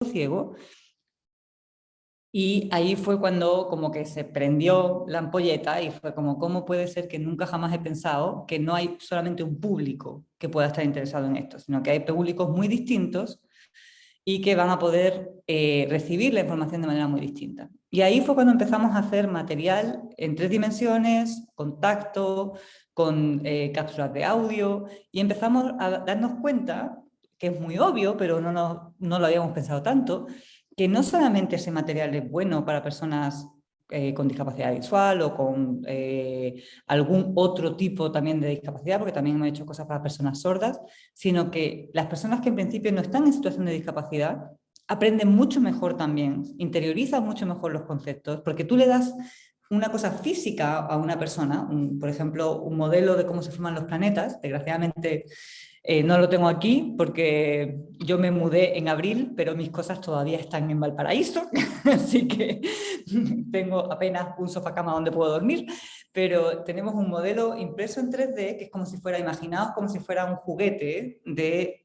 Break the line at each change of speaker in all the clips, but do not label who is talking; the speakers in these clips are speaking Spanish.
ciego. Y ahí fue cuando como que se prendió la ampolleta y fue como, ¿cómo puede ser que nunca jamás he pensado que no hay solamente un público que pueda estar interesado en esto, sino que hay públicos muy distintos y que van a poder recibir la información de manera muy distinta? Y ahí fue cuando empezamos a hacer material en 3 dimensiones, con tacto, con cápsulas de audio, y empezamos a darnos cuenta, que es muy obvio, pero no lo habíamos pensado tanto, que no solamente ese material es bueno para personas con discapacidad visual o con algún otro tipo también de discapacidad, porque también hemos hecho cosas para personas sordas, sino que las personas que en principio no están en situación de discapacidad aprenden mucho mejor también, interiorizan mucho mejor los conceptos, porque tú le das una cosa física a una persona, por ejemplo, un modelo de cómo se forman los planetas. Desgraciadamente no lo tengo aquí porque yo me mudé en abril, pero mis cosas todavía están en Valparaíso, así que tengo apenas un sofá cama donde puedo dormir, pero tenemos un modelo impreso en 3D que es como si fuera, imaginaos como si fuera un juguete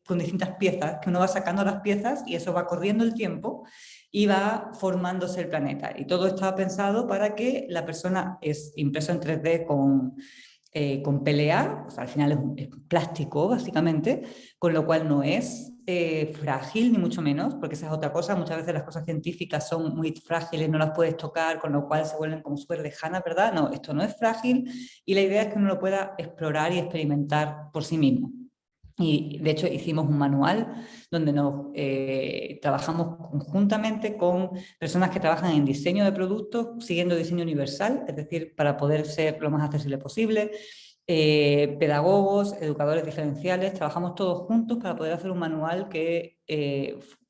con distintas piezas, que uno va sacando las piezas y eso va corriendo el tiempo y va formándose el planeta. Y todo está pensado para que la persona es impreso en 3D con PLA, o sea, al final es plástico básicamente, con lo cual no es frágil ni mucho menos, porque esa es otra cosa. Muchas veces las cosas científicas son muy frágiles, no las puedes tocar, con lo cual se vuelven como súper lejanas, ¿verdad? No, esto no es frágil y la idea es que uno lo pueda explorar y experimentar por sí mismo. Y de hecho hicimos un manual donde trabajamos conjuntamente con personas que trabajan en diseño de productos, siguiendo diseño universal, es decir, para poder ser lo más accesible posible, pedagogos, educadores diferenciales, trabajamos todos juntos para poder hacer un manual que,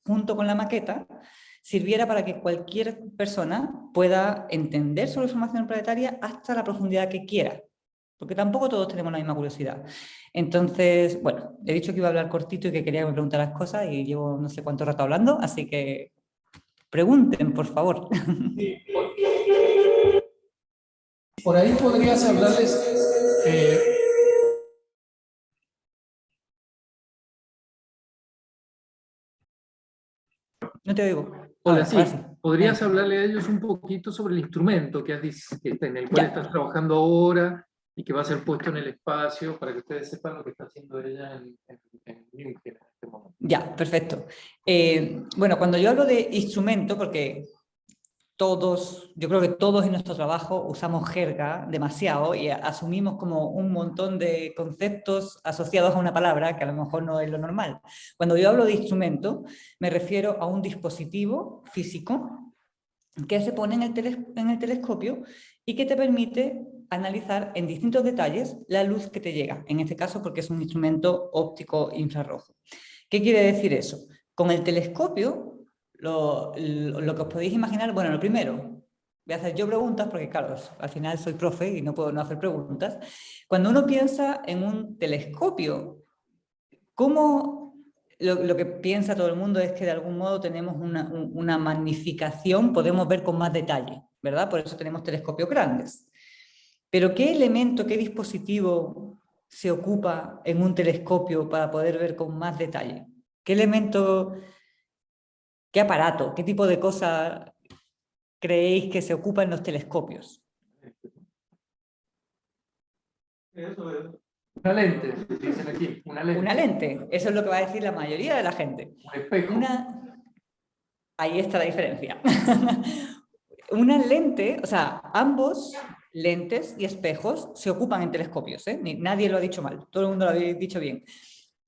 junto con la maqueta, sirviera para que cualquier persona pueda entender sobre formación planetaria hasta la profundidad que quiera, porque tampoco todos tenemos la misma curiosidad. Entonces, bueno, he dicho que iba a hablar cortito y que quería que me preguntaran las cosas y llevo no sé cuánto rato hablando, así que pregunten, por favor.
Sí, por ahí podrías hablarles.
No te oigo.
Hola,
Ahora sí.
sí. ¿Podrías hablarle a ellos un poquito sobre el instrumento en el cual estás
Ya,
trabajando ahora y que va a ser puesto en el espacio para que ustedes sepan lo que está haciendo ella en München en este momento?
ya, perfecto. Bueno, cuando yo hablo de instrumento, porque yo creo que todos en nuestro trabajo usamos jerga demasiado y asumimos como un montón de conceptos asociados a una palabra que a lo mejor no es lo normal. Cuando yo hablo de instrumento, me refiero a un dispositivo físico que se pone en el telescopio y que te permite analizar en distintos detalles la luz que te llega, en este caso porque es un instrumento óptico infrarrojo. ¿Qué quiere decir eso? Con el telescopio, lo que os podéis imaginar, bueno, lo primero, voy a hacer yo preguntas porque, claro, al final soy profe y no puedo no hacer preguntas. Cuando uno piensa en un telescopio, ¿cómo lo que piensa todo el mundo es que de algún modo tenemos una magnificación, podemos ver con más detalle, ¿verdad? Por eso tenemos telescopios grandes. Pero ¿qué elemento, qué dispositivo se ocupa en un telescopio para poder ver con más detalle? ¿Qué elemento, qué aparato, qué tipo de cosa creéis que se ocupa en los telescopios?
Eso es. Una lente, dicen aquí, una lente.
Una lente, eso es lo que va a decir la mayoría de la gente.
Un espejo.
Ahí está la diferencia. Una lente, o sea, ambos lentes y espejos se ocupan en telescopios, ¿eh? Nadie lo ha dicho mal, todo el mundo lo había dicho bien.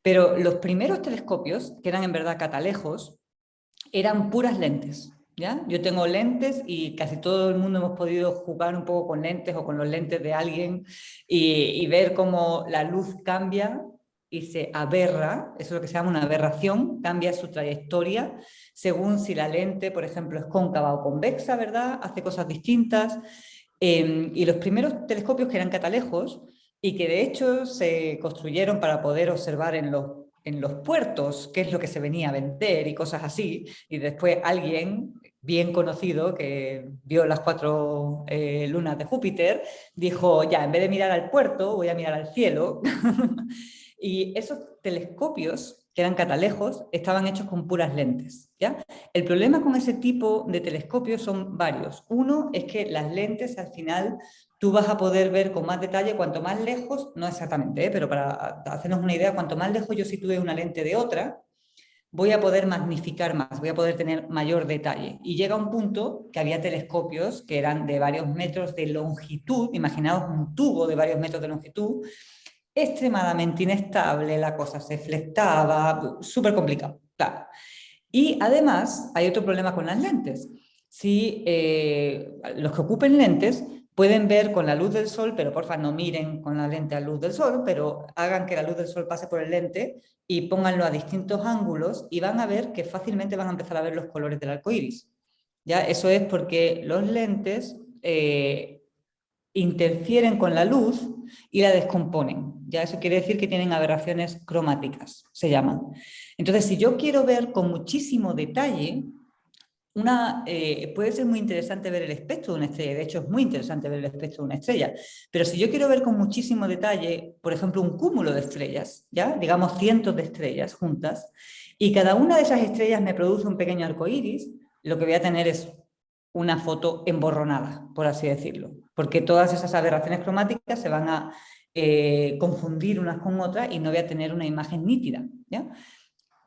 Pero los primeros telescopios, que eran en verdad catalejos, eran puras lentes. ¿Ya? Yo tengo lentes y casi todo el mundo hemos podido jugar un poco con lentes o con los lentes de alguien y ver cómo la luz cambia y se aberra, eso es lo que se llama una aberración, cambia su trayectoria según si la lente, por ejemplo, es cóncava o convexa, ¿verdad? Hace cosas distintas. Y los primeros telescopios que eran catalejos y que de hecho se construyeron para poder observar en los puertos qué es lo que se venía a vender y cosas así, y después alguien bien conocido que vio las 4 lunas de Júpiter, dijo, ya, en vez de mirar al puerto, voy a mirar al cielo. Y esos telescopios que eran catalejos, estaban hechos con puras lentes, ¿ya? El problema con ese tipo de telescopios son varios. Uno es que las lentes al final tú vas a poder ver con más detalle cuanto más lejos, no exactamente, pero para hacernos una idea, cuanto más lejos yo sitúe una lente de otra, voy a poder magnificar más, voy a poder tener mayor detalle. Y llega un punto que había telescopios que eran de varios metros de longitud, imaginaos un tubo de varios metros de longitud, extremadamente inestable, la cosa se flectaba, súper complicado, claro. Y además hay otro problema con las lentes. Si los que ocupen lentes pueden ver con la luz del sol, pero porfa no miren con la lente a luz del sol, pero hagan que la luz del sol pase por el lente y pónganlo a distintos ángulos y van a ver que fácilmente van a empezar a ver los colores del arco iris. ¿Ya? Eso es porque los lentes interfieren con la luz y la descomponen. Ya eso quiere decir que tienen aberraciones cromáticas, se llaman. Entonces, si yo quiero ver con muchísimo detalle, puede ser muy interesante ver el espectro de una estrella, de hecho es muy interesante ver el espectro de una estrella, pero si yo quiero ver con muchísimo detalle, por ejemplo, un cúmulo de estrellas, ¿ya? Digamos cientos de estrellas juntas, y cada una de esas estrellas me produce un pequeño arco iris, lo que voy a tener es una foto emborronada, por así decirlo, porque todas esas aberraciones cromáticas se van a confundir unas con otras y no voy a tener una imagen nítida, ¿ya?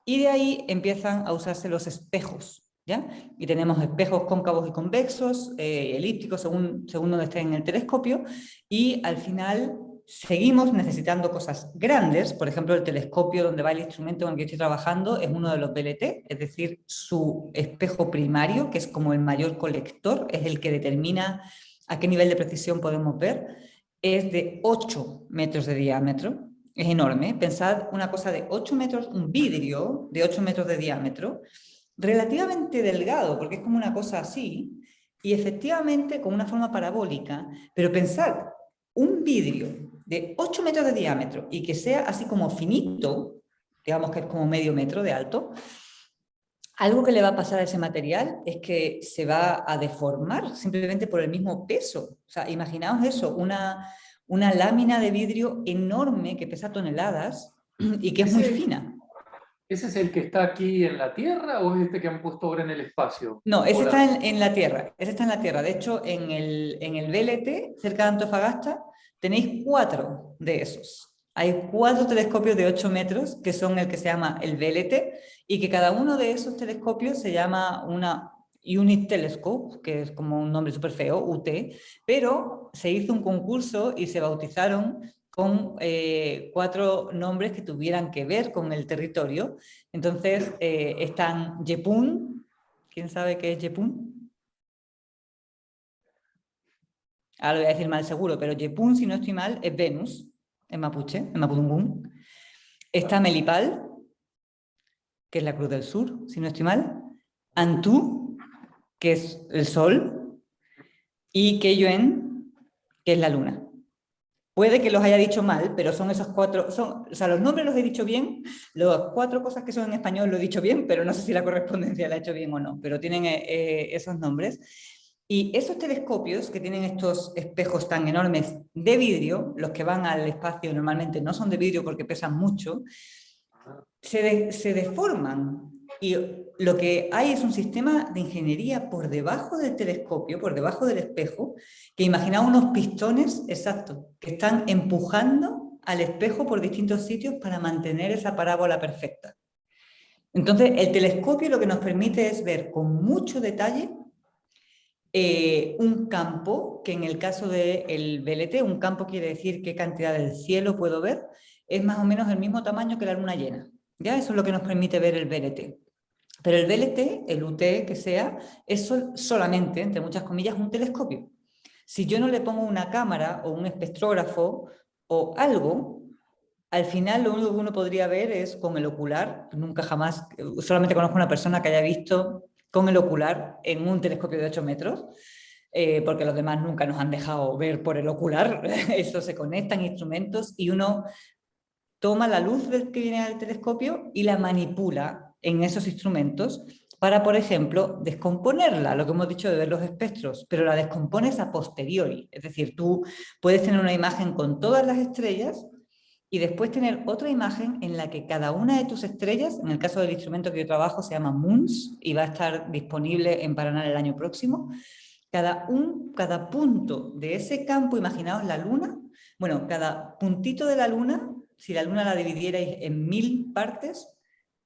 Y de ahí empiezan a usarse los espejos, ¿ya? Y tenemos espejos cóncavos y convexos, elípticos, según donde esté en el telescopio, y al final seguimos necesitando cosas grandes. Por ejemplo, el telescopio donde va el instrumento con el que estoy trabajando es uno de los VLT, es decir, su espejo primario, que es como el mayor colector, es el que determina a qué nivel de precisión podemos ver, es de 8 metros de diámetro. Es enorme. Pensad una cosa de 8 metros, un vidrio de 8 metros de diámetro, relativamente delgado, porque es como una cosa así, y efectivamente con una forma parabólica, pero pensad, un vidrio de 8 metros de diámetro y que sea así como finito, digamos que es como medio metro de alto, algo que le va a pasar a ese material es que se va a deformar simplemente por el mismo peso. O sea, imaginaos eso, una lámina de vidrio enorme que pesa toneladas y que es muy fina.
¿Ese es el que está aquí en la Tierra o es este que han puesto ahora en el espacio?
No, ese está en la Tierra. Ese está en la Tierra. De hecho, en el VLT, cerca de Antofagasta, tenéis 4 de esos. Hay 4 telescopios de 8 metros que son el que se llama el VLT y que cada uno de esos telescopios se llama una Unit Telescope, que es como un nombre súper feo, UT, pero se hizo un concurso y se bautizaron con 4 nombres que tuvieran que ver con el territorio. Entonces están Yepun. ¿Quién sabe qué es Yepun? Ahora lo voy a decir mal seguro, pero Yepun, si no estoy mal, es Venus, en mapuche, en mapudungún. Está Melipal, que es la Cruz del Sur, si no estoy mal. Antú, que es el Sol. Y Keyoen, que es la Luna. Puede que los haya dicho mal, pero son esos 4, o sea, los nombres los he dicho bien, las 4 cosas que son en español lo he dicho bien, pero no sé si la correspondencia la he hecho bien o no, pero tienen esos nombres. Y esos telescopios que tienen estos espejos tan enormes de vidrio, los que van al espacio normalmente no son de vidrio porque pesan mucho, se deforman. Y lo que hay es un sistema de ingeniería por debajo del telescopio, por debajo del espejo, que imagina unos pistones exactos, que están empujando al espejo por distintos sitios para mantener esa parábola perfecta. Entonces, el telescopio lo que nos permite es ver con mucho detalle un campo, que en el caso del VLT, un campo quiere decir qué cantidad del cielo puedo ver, es más o menos el mismo tamaño que la luna llena. ¿Ya? Eso es lo que nos permite ver el VLT. Pero el VLT, el UT que sea, es solamente, entre muchas comillas, un telescopio. Si yo no le pongo una cámara o un espectrógrafo o algo, al final lo único que uno podría ver es con el ocular. Nunca jamás, solamente conozco una persona que haya visto con el ocular en un telescopio de 8 metros, porque los demás nunca nos han dejado ver por el ocular. Eso se conectan instrumentos y uno toma la luz que viene del telescopio y la manipula en esos instrumentos para, por ejemplo, descomponerla, lo que hemos dicho de ver los espectros, pero la descompones a posteriori. Es decir, tú puedes tener una imagen con todas las estrellas y después tener otra imagen en la que cada una de tus estrellas, en el caso del instrumento que yo trabajo se llama MOONS y va a estar disponible en Paraná el año próximo, cada punto de ese campo, imaginaos la luna, bueno, cada puntito de la luna, si la luna la dividierais en 1000 partes,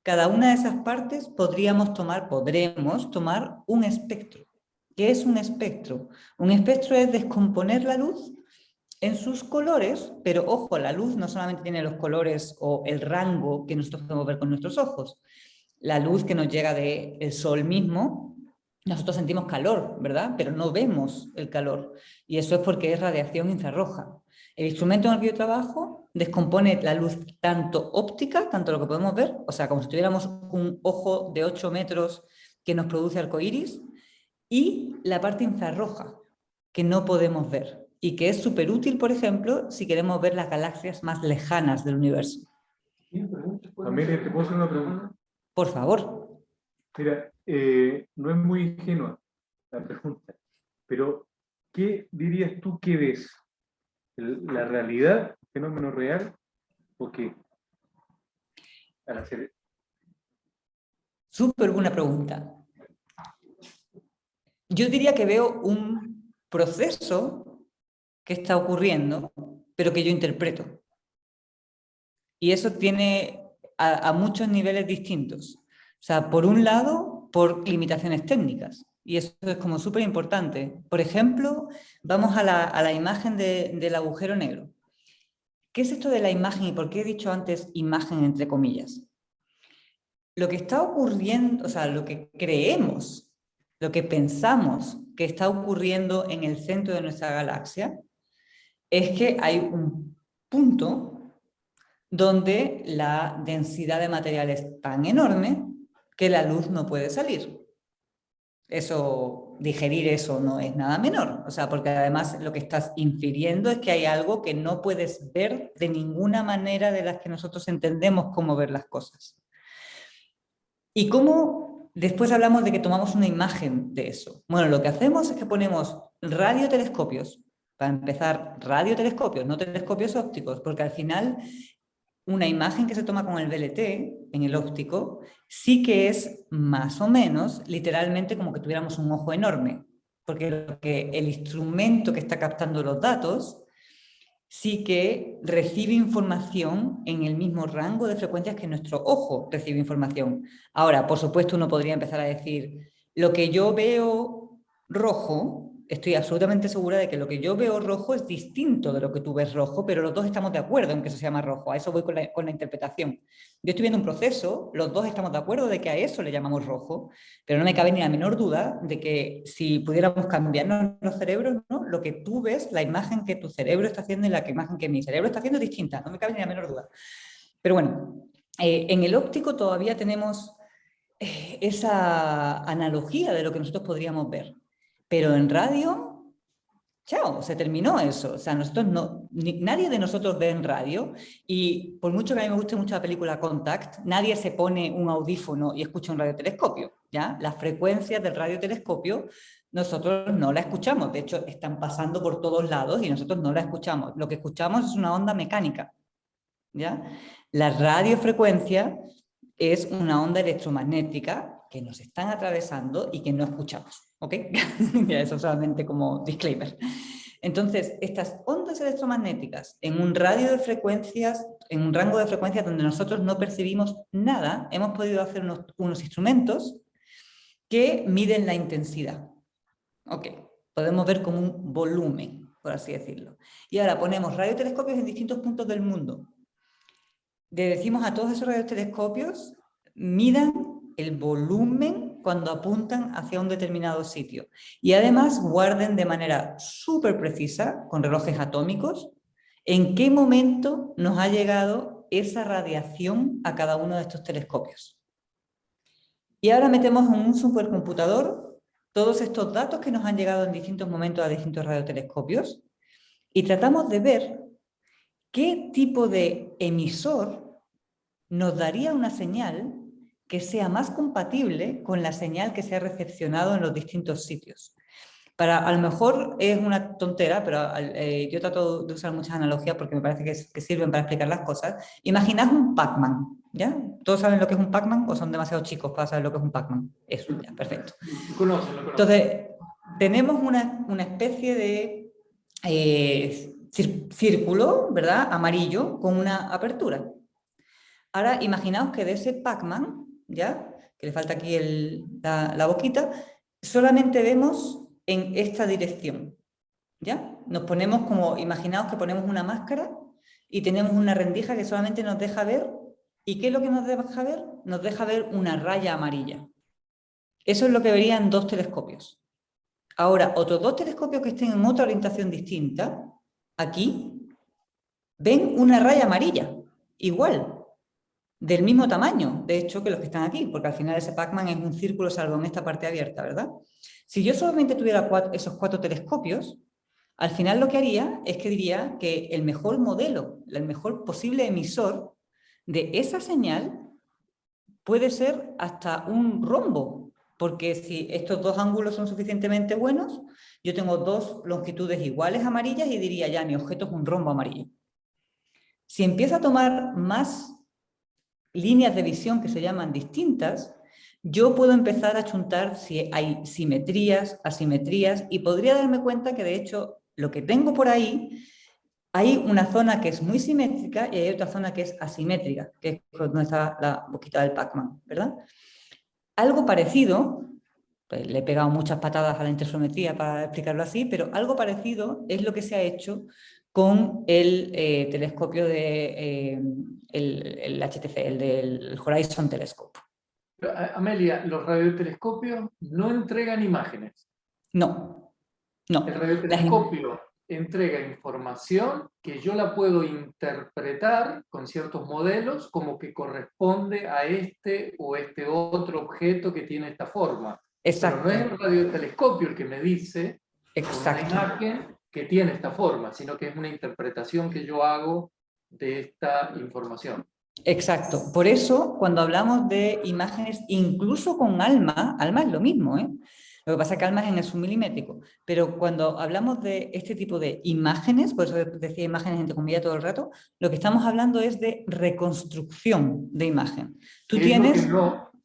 cada una de esas partes podremos tomar un espectro. ¿Qué es un espectro? Un espectro es descomponer la luz en sus colores, pero ojo, la luz no solamente tiene los colores o el rango que nosotros podemos ver con nuestros ojos. La luz que nos llega del sol mismo, nosotros sentimos calor, ¿verdad? Pero no vemos el calor. Y eso es porque es radiación infrarroja. El instrumento en el que yo trabajo descompone la luz tanto óptica, tanto lo que podemos ver, o sea, como si tuviéramos un ojo de 8 metros que nos produce arcoíris, y la parte infrarroja, que no podemos ver y que es súper útil, por ejemplo, si queremos ver las galaxias más lejanas del universo.
Amelia, ¿te puedo hacer una pregunta?
Por favor.
Mira, no es muy ingenua la pregunta, pero ¿qué dirías tú que ves? ¿La realidad, el fenómeno real, o qué? Para hacer...
Súper buena pregunta. Yo diría que veo un proceso que está ocurriendo, pero que yo interpreto. Y eso tiene a muchos niveles distintos. O sea, por un lado, por limitaciones técnicas. Y eso es como súper importante. Por ejemplo, vamos a la imagen del agujero negro. ¿Qué es esto de la imagen y por qué he dicho antes imagen entre comillas? Lo que está ocurriendo, o sea, lo que creemos, lo que pensamos que está ocurriendo en el centro de nuestra galaxia es que hay un punto donde la densidad de material es tan enorme que la luz no puede salir. Eso, digerir eso no es nada menor, o sea, porque además lo que estás infiriendo es que hay algo que no puedes ver de ninguna manera de las que nosotros entendemos cómo ver las cosas. ¿Y cómo después hablamos de que tomamos una imagen de eso? Bueno, lo que hacemos es que ponemos radiotelescopios, para empezar, radiotelescopios, no telescopios ópticos, porque al final una imagen que se toma con el VLT en el óptico sí que es más o menos literalmente como que tuviéramos un ojo enorme, porque el instrumento que está captando los datos sí que recibe información en el mismo rango de frecuencias que nuestro ojo recibe información. Ahora, por supuesto, uno podría empezar a decir, lo que yo veo rojo, estoy absolutamente segura de que lo que yo veo rojo es distinto de lo que tú ves rojo, pero los dos estamos de acuerdo en que eso se llama rojo. A eso voy con la interpretación. Yo estoy viendo un proceso, los dos estamos de acuerdo de que a eso le llamamos rojo, pero no me cabe ni la menor duda de que si pudiéramos cambiarnos los cerebros, ¿no? Lo que tú ves, la imagen que tu cerebro está haciendo y la imagen que mi cerebro está haciendo es distinta, no me cabe ni la menor duda. Pero bueno, en el óptico todavía tenemos esa analogía de lo que nosotros podríamos ver. Pero en radio, chao, se terminó eso. O sea, nosotros nadie de nosotros ve en radio y por mucho que a mí me guste mucho la película Contact, nadie se pone un audífono y escucha un radiotelescopio, ¿ya? Las frecuencias del radiotelescopio nosotros no la escuchamos. De hecho, están pasando por todos lados y nosotros no la escuchamos. Lo que escuchamos es una onda mecánica, ¿ya? La radiofrecuencia es una onda electromagnética que nos están atravesando y que no escuchamos, ¿ok? Ya eso solamente como disclaimer. Entonces, estas ondas electromagnéticas en un radio de frecuencias, en un rango de frecuencias donde nosotros no percibimos nada, hemos podido hacer unos instrumentos que miden la intensidad. Ok, podemos ver como un volumen, por así decirlo. Y ahora ponemos radiotelescopios en distintos puntos del mundo. Le decimos a todos esos radiotelescopios, midan el volumen cuando apuntan hacia un determinado sitio. Y además guarden de manera súper precisa, con relojes atómicos, en qué momento nos ha llegado esa radiación a cada uno de estos telescopios. Y ahora metemos en un supercomputador todos estos datos que nos han llegado en distintos momentos a distintos radiotelescopios y tratamos de ver qué tipo de emisor nos daría una señal que sea más compatible con la señal que se ha recepcionado en los distintos sitios. a lo mejor es una tontera, pero yo trato de usar muchas analogías porque me parece que sirven para explicar las cosas. Imaginad un Pac-Man, ¿ya? ¿Todos saben lo que es un Pac-Man o son demasiado chicos para saber lo que es un Pac-Man? Eso, ya, perfecto.
Lo conocen.
Entonces, tenemos una especie de círculo, ¿verdad? Amarillo con una apertura. Ahora, imaginaos que de ese Pac-Man, ¿ya? Que le falta aquí la boquita, solamente vemos en esta dirección, ¿ya? Nos ponemos como, imaginaos que ponemos una máscara y tenemos una rendija que solamente nos deja ver. ¿Y qué es lo que nos deja ver? Nos deja ver una raya amarilla. Eso es lo que verían 2 telescopios. Ahora, otros 2 telescopios que estén en otra orientación distinta, aquí, ven una raya amarilla, igual, del mismo tamaño, de hecho, que los que están aquí, porque al final ese Pac-Man es un círculo salvo en esta parte abierta, ¿verdad? Si yo solamente tuviera esos 4 telescopios, al final lo que haría es que diría que el mejor modelo, el mejor posible emisor de esa señal puede ser hasta un rombo, porque si estos 2 ángulos son suficientemente buenos, yo tengo 2 longitudes iguales amarillas y diría ya, mi objeto es un rombo amarillo. Si empiezo a tomar más líneas de visión que se llaman distintas, yo puedo empezar a chuntar si hay simetrías, asimetrías, y podría darme cuenta que de hecho lo que tengo por ahí, hay una zona que es muy simétrica y hay otra zona que es asimétrica, que es donde está la boquita del Pac-Man, ¿verdad? Algo parecido, pues le he pegado muchas patadas a la interferometría para explicarlo así, pero algo parecido es lo que se ha hecho con el telescopio el HTC, el del Horizon Telescope.
Amelia, los radiotelescopios no entregan imágenes.
No, no.
El radiotelescopio entrega información que yo la puedo interpretar con ciertos modelos como que corresponde a este o este otro objeto que tiene esta forma.
Exacto.
Pero no es el radiotelescopio el que me dice una imagen que tiene esta forma, sino que es una interpretación que yo hago de esta información.
Exacto. Por eso, cuando hablamos de imágenes, incluso con ALMA es lo mismo, ¿eh? Lo que pasa es que ALMA es en el submilimétrico, pero cuando hablamos de este tipo de imágenes, por eso decía imágenes entre comillas todo el rato, lo que estamos hablando es de reconstrucción de imagen. Tú tienes...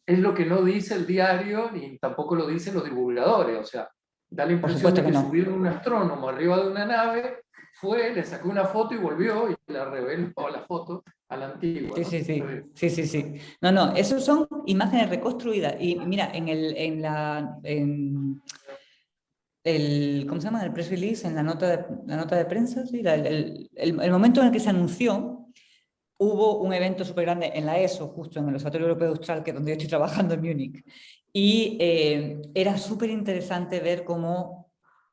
Es lo que no dice el diario, ni tampoco lo dicen los divulgadores, o sea, da la impresión de que
no.
subieron un astrónomo arriba de una nave, fue, le sacó una foto y volvió y la reveló la foto a la antigua.
Sí,
¿no?
sí. No, esos son imágenes reconstruidas. Y mira, ¿cómo se llama? El press release, en la nota de prensa, ¿sí? El momento en el que se anunció, hubo un evento súper grande en la ESO, justo en el Observatorio Europeo Austral, que es donde yo estoy trabajando en Múnich. Y era súper interesante ver cómo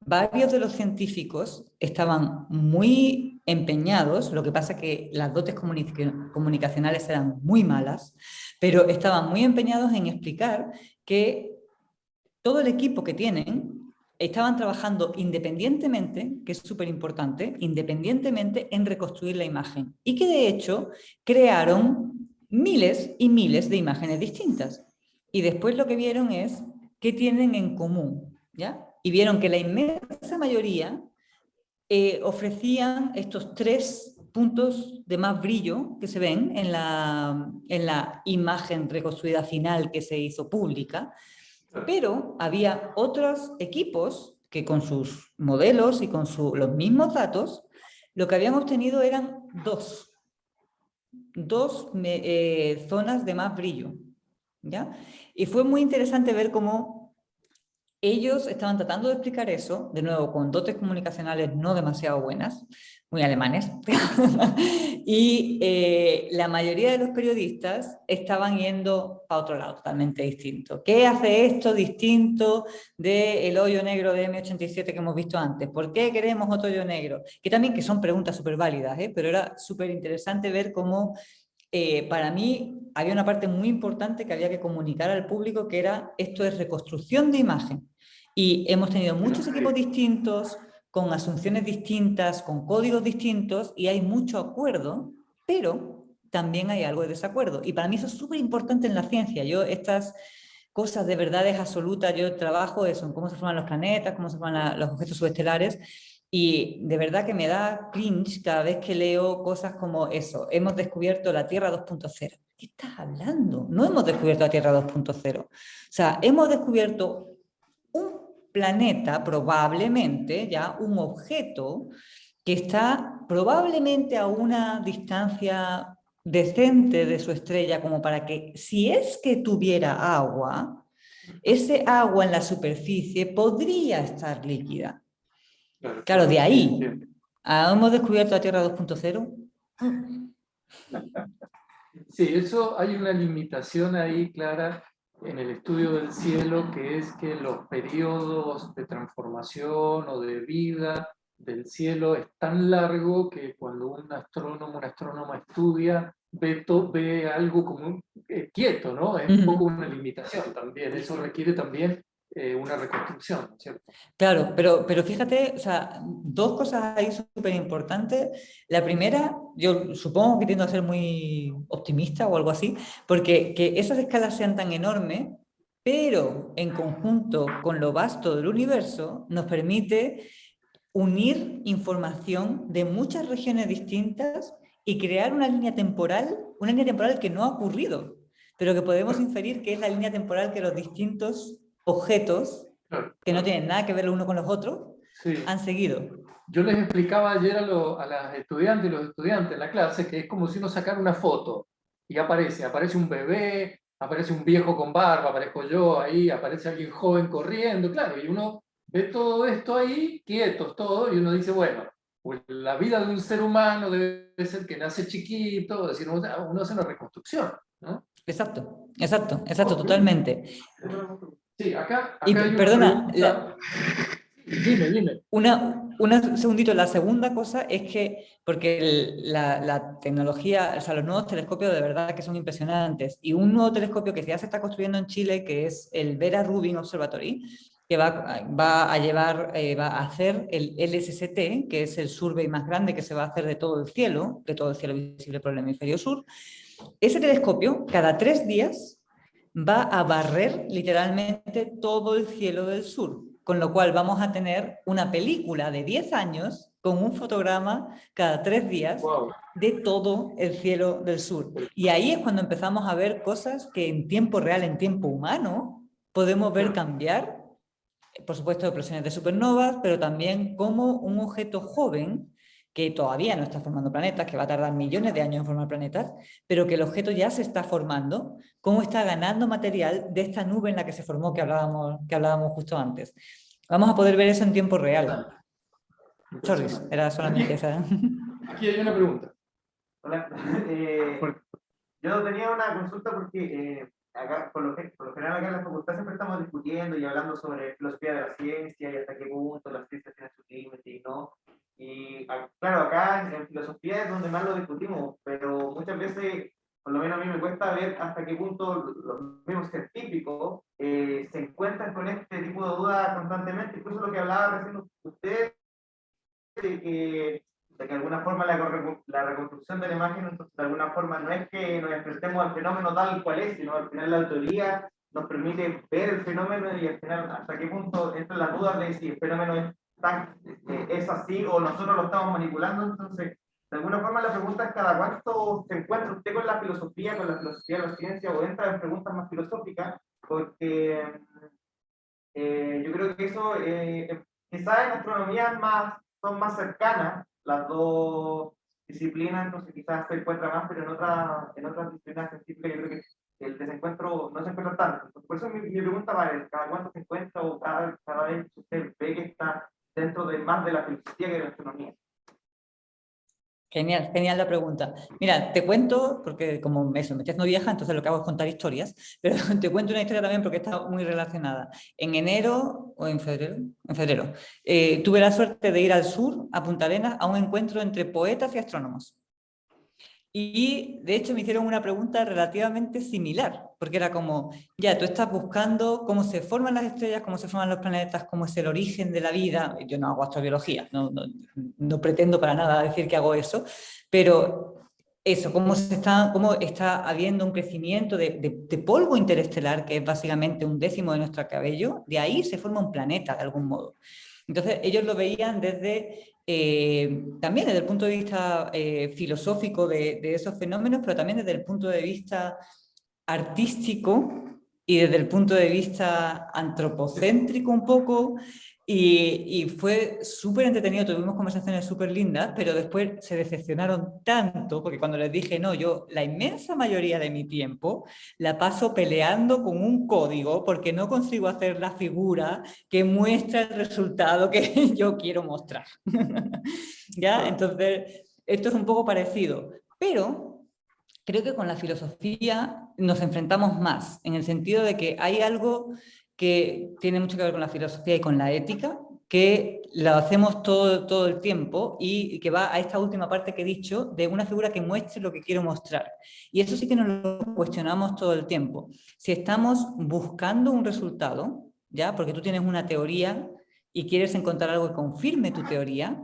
varios de los científicos estaban muy empeñados, lo que pasa es que las dotes comunicacionales eran muy malas, pero estaban muy empeñados en explicar que todo el equipo que tienen estaban trabajando independientemente, que es súper importante, independientemente en reconstruir la imagen. Y que de hecho crearon miles y miles de imágenes distintas. Y después lo que vieron es qué tienen en común, ¿ya? Y vieron que la inmensa mayoría ofrecían estos 3 puntos de más brillo que se ven en la imagen reconstruida final que se hizo pública. Pero había otros equipos que con sus modelos y con los mismos datos, lo que habían obtenido eran dos zonas de más brillo, ¿ya? Y fue muy interesante ver cómo ellos estaban tratando de explicar eso, de nuevo, con dotes comunicacionales no demasiado buenas, muy alemanes, y la mayoría de los periodistas estaban yendo para otro lado, totalmente distinto. ¿Qué hace esto distinto del hoyo negro de M87 que hemos visto antes? ¿Por qué queremos otro hoyo negro? Que también que son preguntas súper válidas, pero era súper interesante ver cómo para mí había una parte muy importante que había que comunicar al público, que era esto es reconstrucción de imagen. Y hemos tenido muchos equipos distintos, con asunciones distintas, con códigos distintos, y hay mucho acuerdo, pero también hay algo de desacuerdo. Y para mí eso es súper importante en la ciencia. Yo estas cosas de verdades absolutas. Yo trabajo eso, en cómo se forman los planetas, cómo se forman los objetos subestelares, y de verdad que me da cringe cada vez que leo cosas como eso. Hemos descubierto la Tierra 2.0. ¿Qué estás hablando? No hemos descubierto la Tierra 2.0. O sea, hemos descubierto un planeta, probablemente, ya un objeto que está probablemente a una distancia decente de su estrella, como para que, si es que tuviera agua, ese agua en la superficie podría estar líquida. Claro, de ahí hemos descubierto la Tierra 2.0.
Sí, eso hay una limitación ahí clara en el estudio del cielo, que es que los periodos de transformación o de vida del cielo es tan largo que cuando un astrónomo, una astrónoma estudia, ve algo como quieto, ¿no? Es un poco una limitación también. Eso requiere también una reconstrucción, ¿no es cierto?
Claro, pero fíjate, o sea, dos cosas ahí súper importantes. La primera, yo supongo que tiendo a ser muy optimista o algo así, porque que esas escalas sean tan enormes, pero en conjunto con lo vasto del universo, nos permite unir información de muchas regiones distintas y crear una línea temporal que no ha ocurrido, pero que podemos inferir que es la línea temporal que los distintos objetos, que no tienen nada que ver los unos con los otros,
sí,
han seguido.
Yo les explicaba ayer a las estudiantes y los estudiantes en la clase que es como si uno sacara una foto y aparece un bebé, aparece un viejo con barba, aparezco yo ahí, aparece alguien joven corriendo, claro, y uno ve todo esto ahí, quietos todos, y uno dice, bueno, pues la vida de un ser humano debe ser que nace chiquito, es decir, uno hace una reconstrucción, ¿no?
Exacto, exacto, exacto, totalmente.
Sí, acá
Y
hay una
perdona,
pregunta. Dime.
un segundito, la segunda cosa es que, porque la tecnología, o sea, los nuevos telescopios de verdad que son impresionantes, y un nuevo telescopio que ya se está construyendo en Chile, que es el Vera Rubin Observatory, que va a llevar, va a hacer el LSST, que es el survey más grande que se va a hacer de todo el cielo visible por el hemisferio sur. Ese telescopio, cada 3 días, va a barrer literalmente todo el cielo del sur, con lo cual vamos a tener una película de 10 años con un fotograma cada 3 días de todo el cielo del sur. Y ahí es cuando empezamos a ver cosas que en tiempo real, en tiempo humano, podemos ver cambiar, por supuesto, explosiones de supernovas, pero también como un objeto joven que todavía no está formando planetas, que va a tardar millones de años en formar planetas, pero que el objeto ya se está formando, cómo está ganando material de esta nube en la que se formó que hablábamos justo antes. Vamos a poder ver eso en tiempo real. Sorry, era solamente esa.
Aquí hay una pregunta.
Hola. Yo tenía una consulta porque acá, por lo general acá en la facultad siempre estamos discutiendo y hablando sobre filosofía de la ciencia y hasta qué punto la ciencia tiene sus límites y no. Y claro, acá en filosofía es donde más lo discutimos, pero muchas veces, por lo menos a mí me cuesta ver hasta qué punto los mismos científicos se encuentran con este tipo de dudas constantemente. Incluso lo que hablaba recién usted, de que de alguna forma la reconstrucción de la imagen, entonces, de alguna forma no es que nos enfrentemos al fenómeno tal cual es, sino al final la teoría nos permite ver el fenómeno y al final hasta qué punto entran las dudas de si el fenómeno es así o nosotros lo estamos manipulando. Entonces, de alguna forma la pregunta es cada cuánto se encuentra usted con la filosofía de la ciencia, o entra en preguntas más filosóficas, porque yo creo que eso quizás en astronomía son más cercanas las dos disciplinas, entonces quizás se encuentra más, pero en otras disciplinas científicas yo creo que el desencuentro no se encuentra tanto. Entonces, por eso mi pregunta va a cada cuánto se encuentra o cada vez usted ve que está dentro de más de la filosofía que de la astronomía.
Genial, genial la pregunta. Mira, te cuento, porque como me estoy haciendo vieja, entonces lo que hago es contar historias, pero te cuento una historia también porque está muy relacionada. En enero, o en febrero, tuve la suerte de ir al sur, a Punta Arenas, a un encuentro entre poetas y astrónomos. Y de hecho me hicieron una pregunta relativamente similar, porque era como, ya, tú estás buscando cómo se forman las estrellas, cómo se forman los planetas, cómo es el origen de la vida. Yo no hago astrobiología, no pretendo para nada decir que hago eso, pero eso, cómo está habiendo un crecimiento de polvo interestelar, que es básicamente 1/10 de nuestro cabello, de ahí se forma un planeta de algún modo. Entonces ellos lo veían también desde el punto de vista filosófico de esos fenómenos, pero también desde el punto de vista artístico y desde el punto de vista antropocéntrico un poco, y fue súper entretenido, tuvimos conversaciones súper lindas, pero después se decepcionaron tanto, porque cuando les dije, no, yo la inmensa mayoría de mi tiempo la paso peleando con un código porque no consigo hacer la figura que muestra el resultado que yo quiero mostrar. ¿Ya? Entonces, esto es un poco parecido, pero creo que con la filosofía nos enfrentamos más, en el sentido de que hay algo que tiene mucho que ver con la filosofía y con la ética, que lo hacemos todo el tiempo y que va a esta última parte que he dicho, de una figura que muestre lo que quiero mostrar. Y eso sí que nos lo cuestionamos todo el tiempo. Si estamos buscando un resultado, ¿ya? Porque tú tienes una teoría y quieres encontrar algo que confirme tu teoría,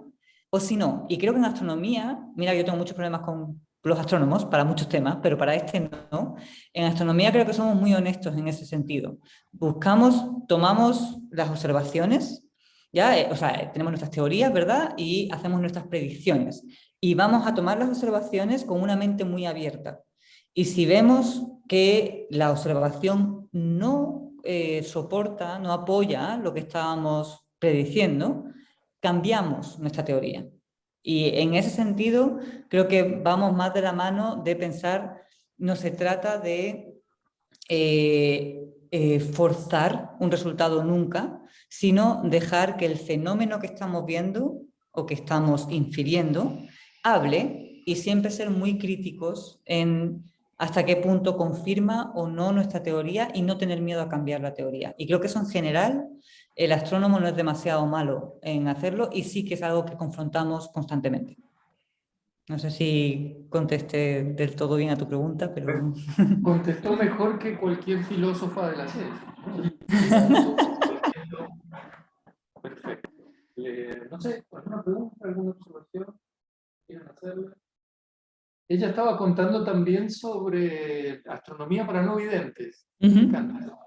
o si no. Y creo que en astronomía, mira, yo tengo muchos problemas con los astrónomos para muchos temas, pero para este no. En astronomía creo que somos muy honestos en ese sentido. Tomamos las observaciones, ¿ya? O sea, tenemos nuestras teorías, ¿verdad? Y hacemos nuestras predicciones. Y vamos a tomar las observaciones con una mente muy abierta. Y si vemos que la observación no soporta, no apoya lo que estábamos prediciendo, cambiamos nuestra teoría. Y en ese sentido, creo que vamos más de la mano de pensar, no se trata de forzar un resultado nunca, sino dejar que el fenómeno que estamos viendo o que estamos infiriendo hable y siempre ser muy críticos en hasta qué punto confirma o no nuestra teoría y no tener miedo a cambiar la teoría. Y creo que eso en general, el astrónomo no es demasiado malo en hacerlo y sí que es algo que confrontamos constantemente. No sé si contesté del todo bien a tu pregunta, pero...
Contestó mejor que cualquier filósofa de la ciencia. Perfecto. No sé, ¿alguna pregunta, alguna observación? ¿Quieren hacerle? Ella estaba contando también sobre astronomía para no videntes. Me encanta.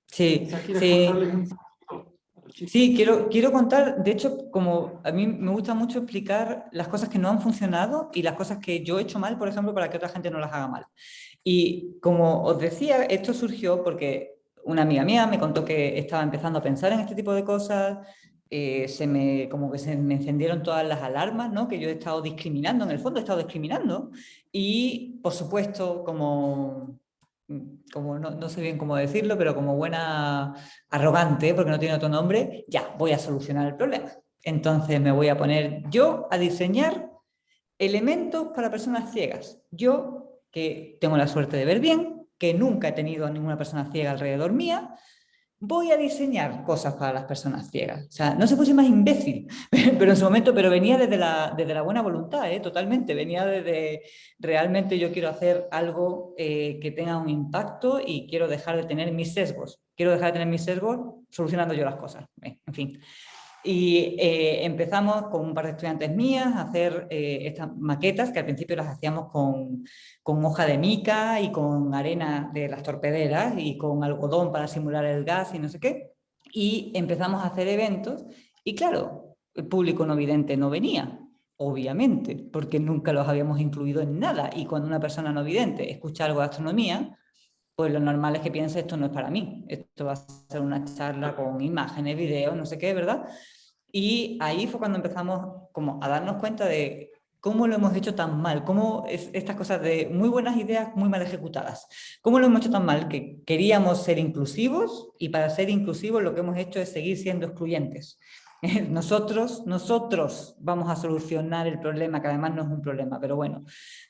Sí,
Quizás quieras
sí.
contarles un poquito a los chicos.
Sí, quiero contar, de hecho, como a mí me gusta mucho explicar las cosas que no han funcionado y las cosas que yo he hecho mal, por ejemplo, para que otra gente no las haga mal. Y como os decía, esto surgió porque una amiga mía me contó que estaba empezando a pensar en este tipo de cosas, como que se me encendieron todas las alarmas, ¿no? Que yo he estado discriminando, en el fondo he estado discriminando, y por supuesto, como no sé bien cómo decirlo, pero como buena arrogante, porque no tiene otro nombre, ya, voy a solucionar el problema. Entonces me voy a poner yo a diseñar elementos para personas ciegas. Yo, que tengo la suerte de ver bien, que nunca he tenido a ninguna persona ciega alrededor mía, voy a diseñar cosas para las personas ciegas. O sea, no se puso más imbécil, pero en su momento, pero venía desde la buena voluntad, totalmente. Venía desde, realmente yo quiero hacer algo que tenga un impacto y quiero dejar de tener mis sesgos. Quiero dejar de tener mis sesgos solucionando yo las cosas. En fin. Y empezamos con un par de estudiantes mías a hacer estas maquetas que al principio las hacíamos con hoja de mica y con arena de las torpederas y con algodón para simular el gas y no sé qué. Y empezamos a hacer eventos y claro, el público no vidente no venía, obviamente, porque nunca los habíamos incluido en nada. Y cuando una persona no vidente escucha algo de astronomía, pues lo normal es que piense esto no es para mí, esto va a ser una charla con imágenes, videos, no sé qué, ¿verdad? Y ahí fue cuando empezamos como a darnos cuenta de cómo lo hemos hecho tan mal, cómo es estas cosas de muy buenas ideas muy mal ejecutadas, cómo lo hemos hecho tan mal que queríamos ser inclusivos y para ser inclusivos lo que hemos hecho es seguir siendo excluyentes. Nosotros vamos a solucionar el problema, que además no es un problema, pero bueno,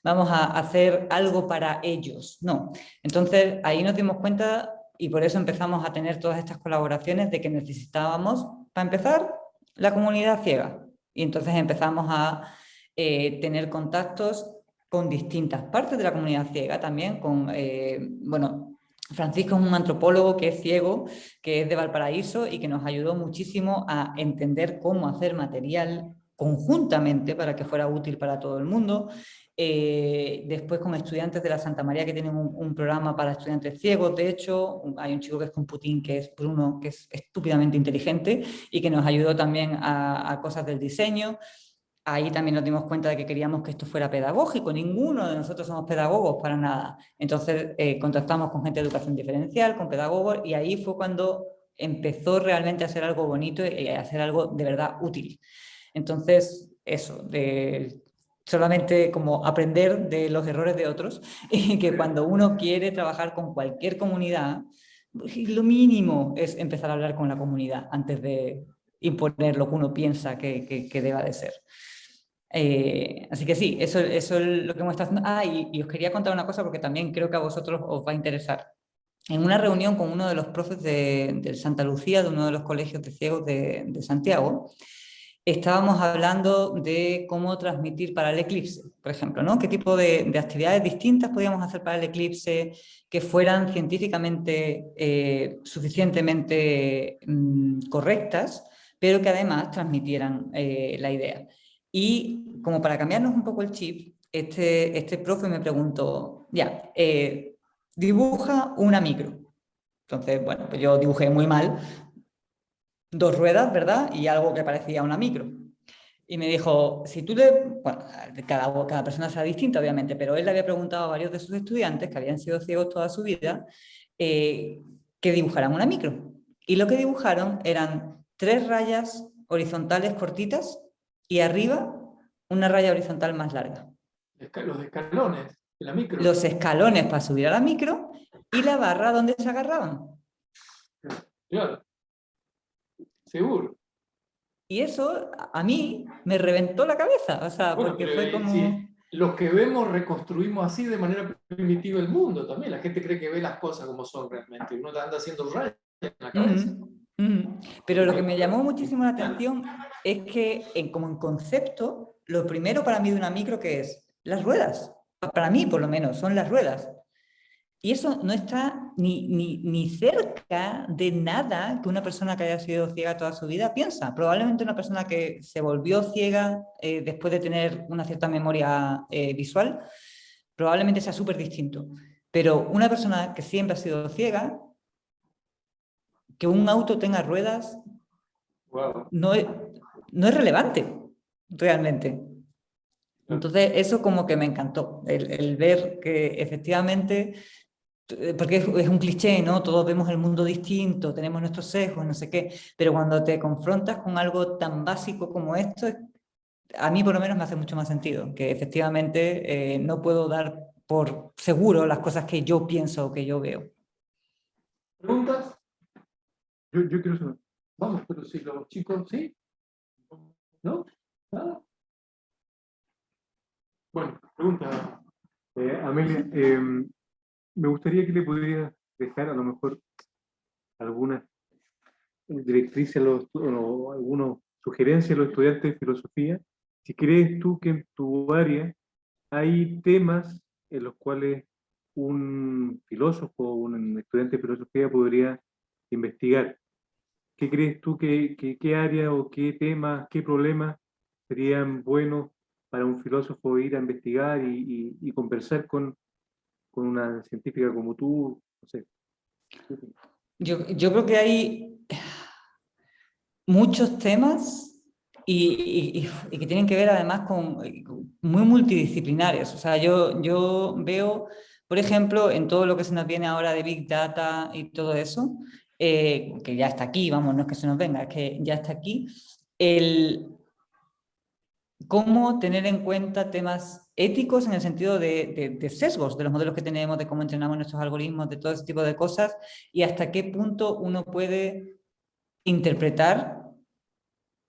vamos a hacer algo para ellos. No. Entonces ahí nos dimos cuenta y por eso empezamos a tener todas estas colaboraciones de que necesitábamos, para empezar, la comunidad ciega. Y entonces empezamos a tener contactos con distintas partes de la comunidad ciega también, bueno, Francisco es un antropólogo que es ciego, que es de Valparaíso y que nos ayudó muchísimo a entender cómo hacer material conjuntamente para que fuera útil para todo el mundo. después con estudiantes de la Santa María que tienen un programa para estudiantes ciegos. De hecho, hay un chico que es con Putin, que es Bruno, que es estúpidamente inteligente y que nos ayudó también a cosas del diseño. Ahí también nos dimos cuenta de que queríamos que esto fuera pedagógico. Ninguno de nosotros somos pedagogos para nada. Entonces contactamos con gente de educación diferencial, con pedagogos, y ahí fue cuando empezó realmente a ser algo bonito y a ser algo de verdad útil. Entonces, eso, solamente como aprender de los errores de otros, y que cuando uno quiere trabajar con cualquier comunidad, lo mínimo es empezar a hablar con la comunidad antes de imponer lo que uno piensa que deba de ser. Así que sí, eso es lo que hemos estado haciendo. Y os quería contar una cosa porque también creo que a vosotros os va a interesar. En una reunión con uno de los profes de Santa Lucía, de uno de los colegios de ciegos de Santiago, estábamos hablando de cómo transmitir para el eclipse, por ejemplo, ¿no? ¿Qué tipo de actividades distintas podíamos hacer para el eclipse que fueran científicamente suficientemente correctas, pero que además transmitieran la idea? Y como para cambiarnos un poco el chip, este profe me preguntó, ya, dibuja una micro. Entonces, bueno, pues yo dibujé muy mal, 2 ruedas, ¿verdad? Y algo que parecía una micro. Y me dijo, si tú le... Bueno, cada persona será distinta, obviamente, pero él le había preguntado a varios de sus estudiantes, que habían sido ciegos toda su vida, que dibujaran una micro. Y lo que dibujaron eran 3 rayas horizontales cortitas y arriba una raya horizontal más larga.
Los escalones de la micro.
Los escalones para subir a la micro y la barra donde se agarraban.
Claro. Seguro.
Y eso a mí me reventó la cabeza, o sea,
Bueno,
porque
pero
fue como...
sí, los que vemos reconstruimos así de manera primitiva el mundo también. La gente cree que ve las cosas como son realmente. Uno anda haciendo rayas en la cabeza.
Pero lo que me llamó muchísimo la atención es que como en concepto, lo primero para mí de una micro que es las ruedas. Para mí, por lo menos, son las ruedas. Y eso no está ni cerca de nada que una persona que haya sido ciega toda su vida piensa. Probablemente una persona que se volvió ciega después de tener una cierta memoria visual, probablemente sea súper distinto. Pero una persona que siempre ha sido ciega, que un auto tenga ruedas,
Wow.
no es relevante, realmente. Entonces, eso como que me encantó, el ver que efectivamente... Porque es un cliché, ¿no? Todos vemos el mundo distinto, tenemos nuestros sesgos, no sé qué, pero cuando te confrontas con algo tan básico como esto, a mí por lo menos me hace mucho más sentido, que efectivamente no puedo dar por seguro las cosas que yo pienso o que yo veo.
¿Preguntas?
Yo quiero saber.
Vamos, pero si los chicos, ¿sí? ¿No? ¿Nada? Bueno, pregunta.
Amelia, me gustaría que le pudieras dejar a lo mejor algunas directrices o algunas sugerencias a los estudiantes de filosofía. Si crees tú que en tu área hay temas en los cuales un filósofo o un estudiante de filosofía podría investigar. ¿Qué crees tú qué área o qué temas, qué problemas serían buenos para un filósofo ir a investigar y conversar con una científica como tú? No sé.
Yo creo que hay muchos temas y que tienen que ver además con muy multidisciplinares. O sea, yo veo, por ejemplo, en todo lo que se nos viene ahora de Big Data y todo eso, que ya está aquí, vamos, no es que se nos venga, es que ya está aquí, cómo tener en cuenta temas éticos en el sentido de sesgos de los modelos que tenemos, de cómo entrenamos nuestros algoritmos, de todo ese tipo de cosas, y hasta qué punto uno puede interpretar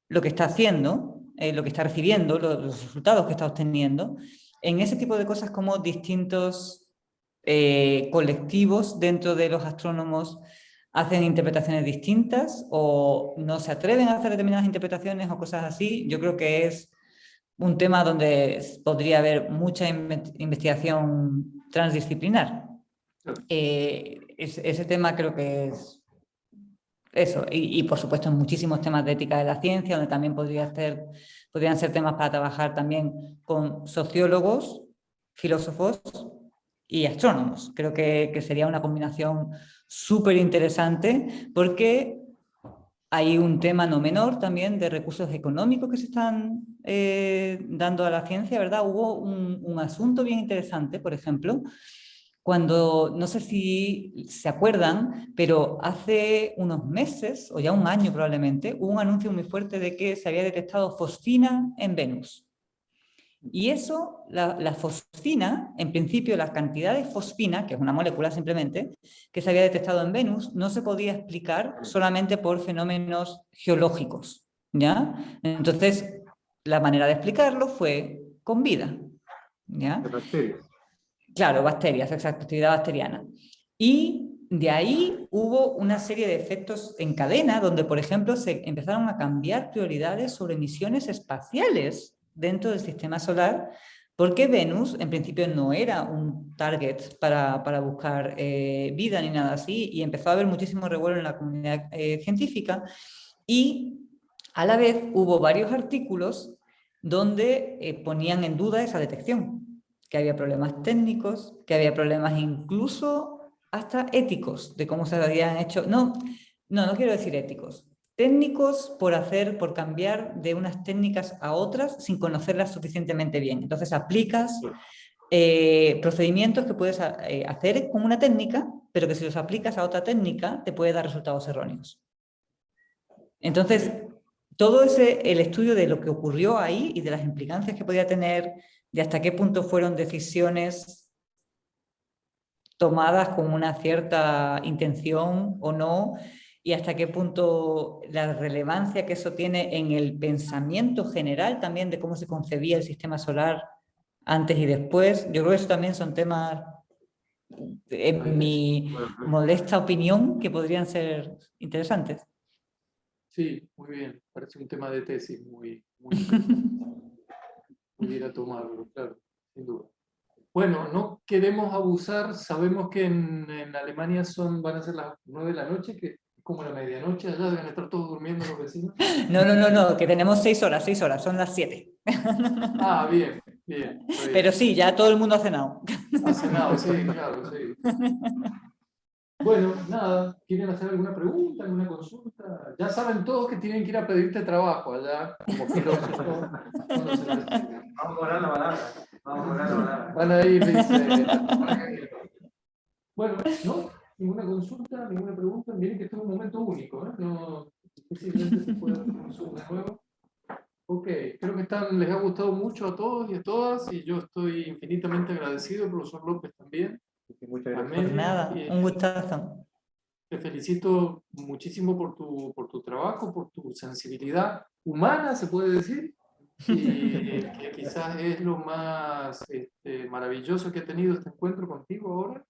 lo que está haciendo, lo que está recibiendo, los resultados que está obteniendo, en ese tipo de cosas como distintos colectivos dentro de los astrónomos hacen interpretaciones distintas o no se atreven a hacer determinadas interpretaciones o cosas así. Yo creo que es un tema donde podría haber mucha investigación transdisciplinar. Ese tema creo que es eso, y por supuesto muchísimos temas de ética de la ciencia, donde también podrían ser temas para trabajar también con sociólogos filósofos y astrónomos. Creo que sería una combinación súper interesante porque hay un tema no menor también de recursos económicos que se están dando a la ciencia, ¿verdad? Hubo un asunto bien interesante, por ejemplo, cuando, no sé si se acuerdan, pero hace unos meses, o ya un año probablemente, hubo un anuncio muy fuerte de que se había detectado fosfina en Venus. Y eso, la fosfina, en principio la cantidad de fosfina, que es una molécula simplemente, que se había detectado en Venus, no se podía explicar solamente por fenómenos geológicos, ¿ya? Entonces, la manera de explicarlo fue con vida, ¿ya?
De bacterias.
Claro, bacterias, exacto, actividad bacteriana. Y de ahí hubo una serie de efectos en cadena donde, por ejemplo, se empezaron a cambiar prioridades sobre misiones espaciales dentro del sistema solar, porque Venus en principio no era un target para buscar vida ni nada así, y empezó a haber muchísimo revuelo en la comunidad científica, y a la vez hubo varios artículos donde ponían en duda esa detección, que había problemas técnicos, que había problemas incluso hasta éticos de cómo se habían hecho. No quiero decir éticos. Técnicos por cambiar de unas técnicas a otras sin conocerlas suficientemente bien. Entonces aplicas procedimientos que puedes hacer con una técnica, pero que si los aplicas a otra técnica te puede dar resultados erróneos. Entonces, todo el estudio de lo que ocurrió ahí y de las implicancias que podía tener, de hasta qué punto fueron decisiones tomadas con una cierta intención o no, y hasta qué punto la relevancia que eso tiene en el pensamiento general también de cómo se concebía el sistema solar antes y después. Yo creo que eso también son temas, en mi modesta opinión, que podrían ser interesantes.
Sí, muy bien. Parece un tema de tesis muy interesante. Pudiera tomarlo, claro, sin duda. Bueno, no queremos abusar. Sabemos que en Alemania van a ser las 9 de la noche, que es como la medianoche, allá deben estar todos durmiendo los vecinos.
No, que tenemos 6 horas, son las 7.
Ah, bien, bien. Está bien.
Pero sí, ya todo el mundo ha cenado.
Ha cenado, sí, claro, sí. Bueno, nada, ¿quieren hacer alguna pregunta, alguna consulta? Ya saben todos que tienen que ir a pedirte trabajo allá, como filósofo. Cuando se les-
Vamos a cobrar la palabra. Vamos a cobrar la palabra.
Van a ir, dice. Bueno, no, ninguna consulta, ninguna pregunta. Miren que esto es un momento único, ¿eh? No, difícilmente se puede hacer un Zoom de nuevo. Ok, creo que les ha gustado mucho a todos y a todas, y yo estoy infinitamente agradecido, profesor López también.
Muchas gracias.
Pues nada, un gustazo.
Te felicito muchísimo por tu trabajo, por tu sensibilidad humana, se puede decir, y que quizás es lo más maravilloso que he tenido este encuentro contigo ahora.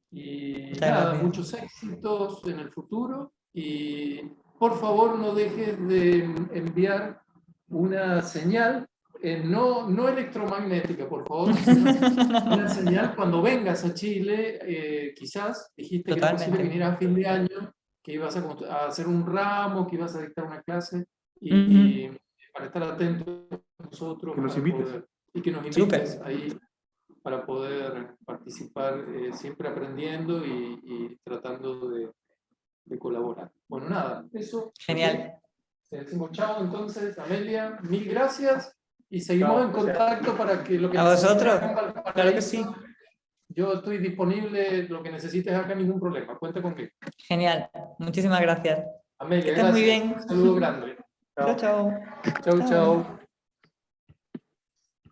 Y
Muchas
nada,
gracias.
muchos éxitos en el futuro, y por favor no dejes de enviar una señal, no electromagnética, por favor, sino una señal cuando vengas a Chile. Quizás dijiste que era posible que
Totalmente.
vinieras a fin de año, que ibas a hacer un ramo, que ibas a dictar una clase, y
Ujú.
para estar atentos a nosotros,
Que nos
para
invites.
poder, y que nos invites
Súper.
ahí para poder participar, siempre aprendiendo y tratando de colaborar. Bueno, nada, eso.
Genial.
Te decimos chao entonces, Amelia, mil gracias, y seguimos
Chao,
en
gracias.
contacto para que lo que
A
necesites
vosotros.
acá en Valparaíso,
Claro que sí.
yo estoy disponible, lo que necesites acá, ningún problema, cuenta conmigo.
Genial. Muchísimas gracias. Que
Amelia,
estés muy
gracias.
bien.
Un saludo grande.
Chao, chao.
Chau,
Chao.
chau.